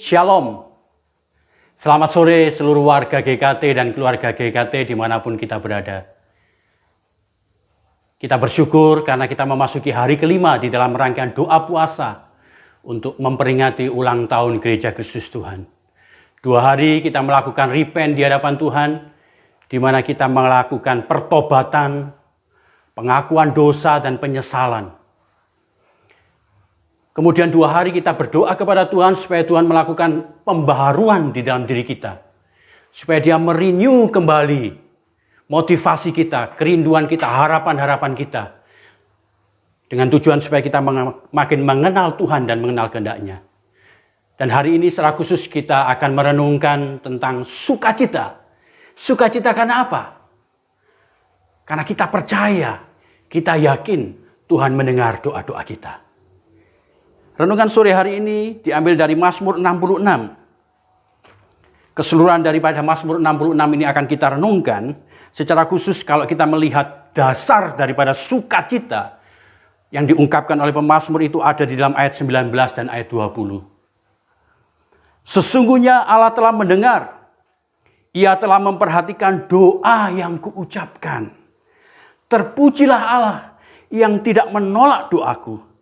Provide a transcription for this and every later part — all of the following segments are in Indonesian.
Shalom. Selamat sore seluruh warga GKT dan keluarga GKT dimanapun kita berada. Kita bersyukur karena kita memasuki hari kelima di dalam rangkaian doa puasa untuk memperingati ulang tahun Gereja Kristus Tuhan. 2 hari kita melakukan repent di hadapan Tuhan, di mana kita melakukan pertobatan, pengakuan dosa dan penyesalan. Kemudian 2 hari kita berdoa kepada Tuhan supaya Tuhan melakukan pembaharuan di dalam diri kita. Supaya dia merenew kembali motivasi kita, kerinduan kita, harapan-harapan kita. Dengan tujuan supaya kita makin mengenal Tuhan dan mengenal kehendak-Nya. Dan hari ini secara khusus kita akan merenungkan tentang sukacita. Sukacita karena apa? Karena kita percaya, kita yakin Tuhan mendengar doa-doa kita. Renungan sore hari ini diambil dari Mazmur 66. Keseluruhan daripada Mazmur 66 ini akan kita renungkan. Secara khusus kalau kita melihat dasar daripada sukacita yang diungkapkan oleh pemazmur itu ada di dalam ayat 19 dan ayat 20. Sesungguhnya Allah telah mendengar. Ia telah memperhatikan doa yang kuucapkan. Terpujilah Allah yang tidak menolak doaku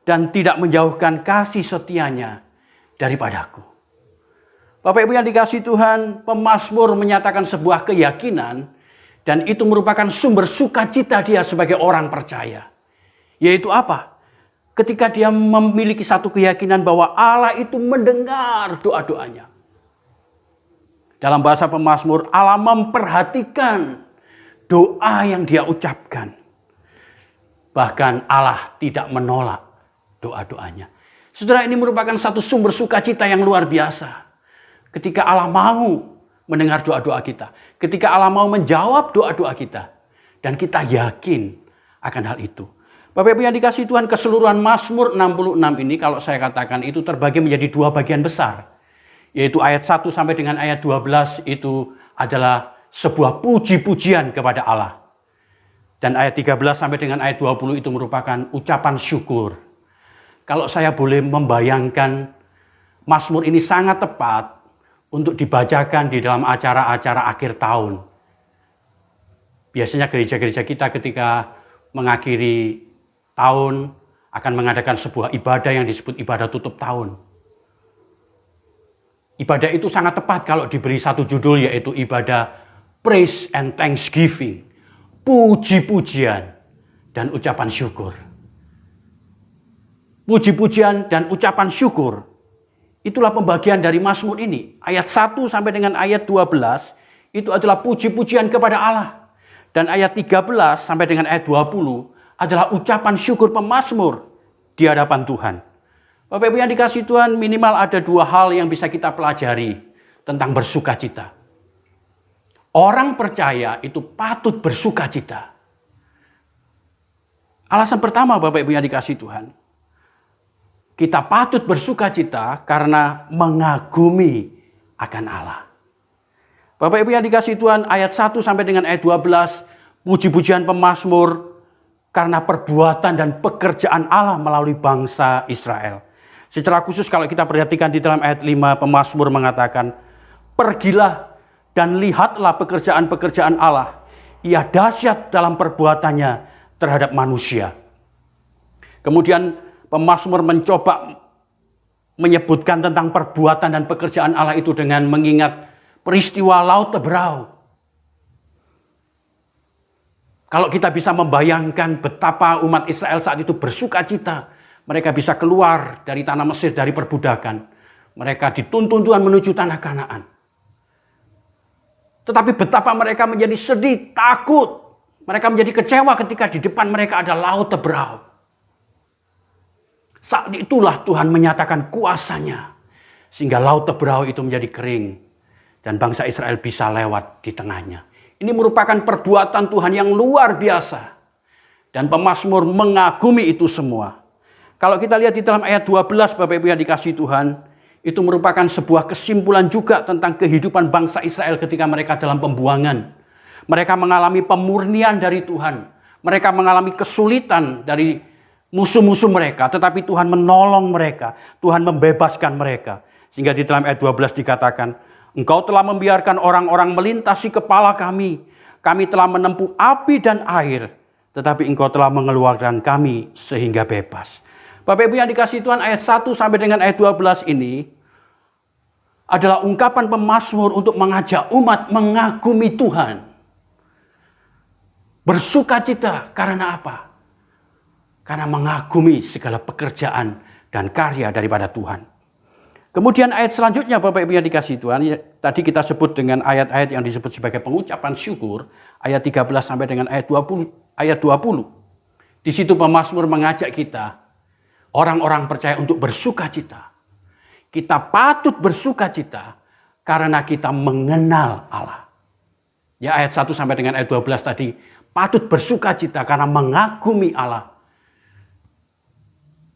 dan tidak menjauhkan kasih setianya daripadaku. Bapak Ibu yang dikasihi Tuhan, pemazmur menyatakan sebuah keyakinan dan itu merupakan sumber sukacita dia sebagai orang percaya. Yaitu apa? Ketika dia memiliki satu keyakinan bahwa Allah itu mendengar doa-doanya. Dalam bahasa pemazmur, Allah memperhatikan doa yang dia ucapkan. Bahkan Allah tidak menolak doa-doanya. Saudara, ini merupakan satu sumber sukacita yang luar biasa. Ketika Allah mau mendengar doa-doa kita. Ketika Allah mau menjawab doa-doa kita. Dan kita yakin akan hal itu. Bapak Ibu yang dikasihi Tuhan, keseluruhan Mazmur 66 ini kalau saya katakan itu terbagi menjadi 2 bagian besar. Yaitu ayat 1 sampai dengan ayat 12 itu adalah sebuah puji-pujian kepada Allah. Dan ayat 13 sampai dengan ayat 20 itu merupakan ucapan syukur. Kalau saya boleh membayangkan, Mazmur ini sangat tepat untuk dibacakan di dalam acara-acara akhir tahun. Biasanya gereja-gereja kita ketika mengakhiri tahun akan mengadakan sebuah ibadah yang disebut ibadah tutup tahun. Ibadah itu sangat tepat kalau diberi satu judul, yaitu ibadah praise and thanksgiving. Puji-pujian dan ucapan syukur. Puji-pujian dan ucapan syukur. Itulah pembagian dari Mazmur ini. Ayat 1 sampai dengan ayat 12 itu adalah puji-pujian kepada Allah. Dan ayat 13 sampai dengan ayat 20 adalah ucapan syukur pemazmur di hadapan Tuhan. Bapak Ibu yang dikasihi Tuhan, minimal ada 2 hal yang bisa kita pelajari tentang bersukacita. Orang percaya itu patut bersukacita. Alasan pertama Bapak Ibu yang dikasihi Tuhan, kita patut bersukacita karena mengagumi akan Allah. Bapak Ibu yang dikasihi Tuhan, ayat 1 sampai dengan ayat 12, puji-pujian pemazmur karena perbuatan dan pekerjaan Allah melalui bangsa Israel. Secara khusus kalau kita perhatikan di dalam ayat 5, pemazmur mengatakan, pergilah dan lihatlah pekerjaan-pekerjaan Allah. Ia dahsyat dalam perbuatannya terhadap manusia. Kemudian pemazmur mencoba menyebutkan tentang perbuatan dan pekerjaan Allah itu dengan mengingat peristiwa Laut Teberau. Kalau kita bisa membayangkan betapa umat Israel saat itu bersukacita. Mereka bisa keluar dari tanah Mesir, dari perbudakan. Mereka dituntun Tuhan menuju tanah Kanaan. Tetapi betapa mereka menjadi sedih, takut. Mereka menjadi kecewa ketika di depan mereka ada Laut Teberau. Saat itulah Tuhan menyatakan kuasanya. Sehingga Laut Teberau itu menjadi kering. Dan bangsa Israel bisa lewat di tengahnya. Ini merupakan perbuatan Tuhan yang luar biasa. Dan pemazmur mengagumi itu semua. Kalau kita lihat di dalam ayat 12 Bapak Ibu yang dikasihi Tuhan. Itu merupakan sebuah kesimpulan juga tentang kehidupan bangsa Israel ketika mereka dalam pembuangan. Mereka mengalami pemurnian dari Tuhan. Mereka mengalami kesulitan dari musuh-musuh mereka. Tetapi Tuhan menolong mereka. Tuhan membebaskan mereka. Sehingga di dalam ayat 12 dikatakan, Engkau telah membiarkan orang-orang melintasi kepala kami. Kami telah menempuh api dan air, tetapi Engkau telah mengeluarkan kami sehingga bebas. Bapak Ibu yang dikasihi Tuhan, ayat 1 sampai dengan ayat 12 ini adalah ungkapan pemazmur untuk mengajak umat mengagumi Tuhan. Bersukacita karena apa? Karena mengagumi segala pekerjaan dan karya daripada Tuhan. Kemudian ayat selanjutnya Bapak Ibu yang dikasihi Tuhan, tadi kita sebut dengan ayat-ayat yang disebut sebagai pengucapan syukur, ayat 13 sampai dengan ayat 20. Di situ pemazmur mengajak kita, orang-orang percaya untuk bersukacita. Kita patut bersukacita karena kita mengenal Allah. Ya, ayat 1 sampai dengan ayat 12 tadi, patut bersukacita karena mengagumi Allah.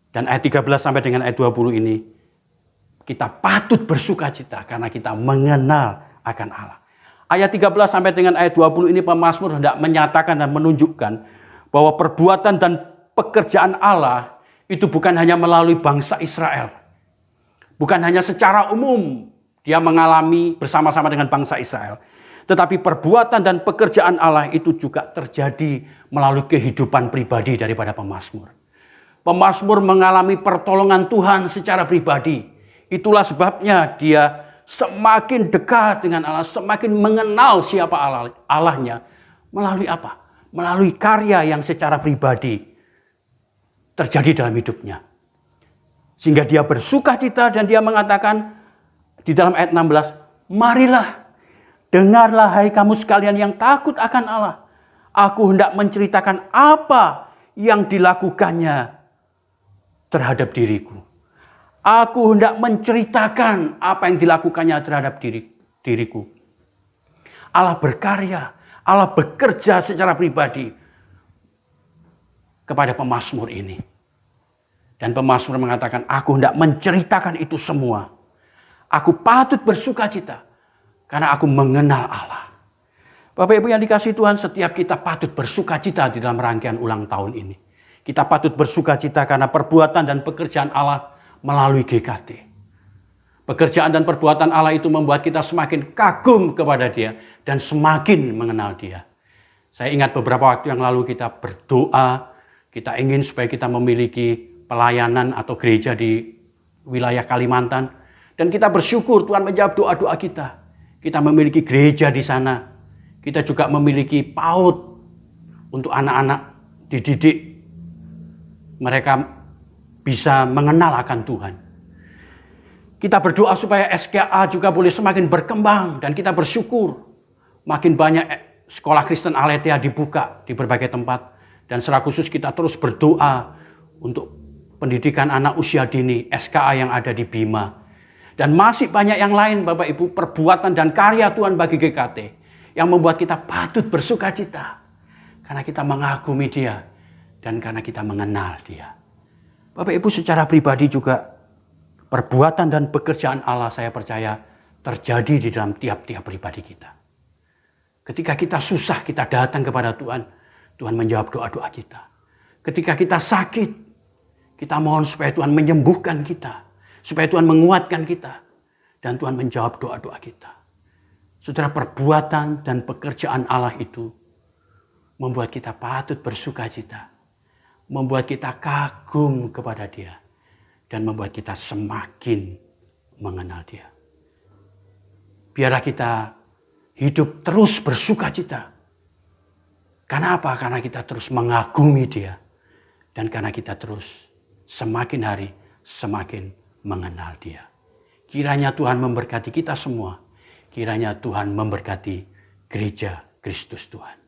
Dan ayat 13 sampai dengan ayat 20 ini, kita patut bersukacita karena kita mengenal akan Allah. Ayat 13 sampai dengan ayat 20 ini pemazmur hendak menyatakan dan menunjukkan bahwa perbuatan dan pekerjaan Allah itu bukan hanya melalui bangsa Israel. Bukan hanya secara umum dia mengalami bersama-sama dengan bangsa Israel. Tetapi perbuatan dan pekerjaan Allah itu juga terjadi melalui kehidupan pribadi daripada pemazmur. Pemazmur mengalami pertolongan Tuhan secara pribadi. Itulah sebabnya dia semakin dekat dengan Allah, semakin mengenal siapa Allahnya. Melalui apa? Melalui karya yang secara pribadi terjadi dalam hidupnya. Sehingga dia bersukacita dan dia mengatakan di dalam ayat 16, marilah, dengarlah hai kamu sekalian yang takut akan Allah. Aku hendak menceritakan apa yang dilakukannya terhadap diriku. Aku hendak menceritakan apa yang dilakukannya terhadap diriku. Allah berkarya, Allah bekerja secara pribadi kepada pemazmur ini. Dan pemazmur mengatakan, aku hendak menceritakan itu semua. Aku patut bersukacita karena aku mengenal Allah. Bapak Ibu yang dikasihi Tuhan, setiap kita patut bersukacita di dalam rangkaian ulang tahun ini. Kita patut bersukacita karena perbuatan dan pekerjaan Allah melalui GKT. Pekerjaan dan perbuatan Allah itu membuat kita semakin kagum kepada Dia dan semakin mengenal Dia. Saya ingat beberapa waktu yang lalu kita berdoa, kita ingin supaya kita memiliki pelayanan atau gereja di wilayah Kalimantan. Dan kita bersyukur Tuhan menjawab doa-doa kita. Kita memiliki gereja di sana. Kita juga memiliki PAUD untuk anak-anak dididik. Mereka bisa mengenal akan Tuhan. Kita berdoa supaya SKA juga boleh semakin berkembang. Dan kita bersyukur makin banyak sekolah Kristen Aletheia dibuka di berbagai tempat. Dan secara khusus kita terus berdoa untuk pendidikan anak usia dini SKA yang ada di Bima. Dan masih banyak yang lain Bapak Ibu, perbuatan dan karya Tuhan bagi GKT yang membuat kita patut bersukacita. Karena kita mengagumi Dia dan karena kita mengenal Dia. Bapak Ibu, secara pribadi juga perbuatan dan pekerjaan Allah saya percaya terjadi di dalam tiap-tiap pribadi kita. Ketika kita susah, kita datang kepada Tuhan, Tuhan menjawab doa-doa kita. Ketika kita sakit, kita mohon supaya Tuhan menyembuhkan kita, supaya Tuhan menguatkan kita, dan Tuhan menjawab doa-doa kita. Saudara, perbuatan dan pekerjaan Allah itu membuat kita patut bersukacita, membuat kita kagum kepada Dia, dan membuat kita semakin mengenal Dia. Biarlah kita hidup terus bersukacita. Karena apa? Karena kita terus mengagumi Dia, dan karena kita terus semakin hari semakin mengenal Dia. Kiranya Tuhan memberkati kita semua. Kiranya Tuhan memberkati gereja Kristus Tuhan.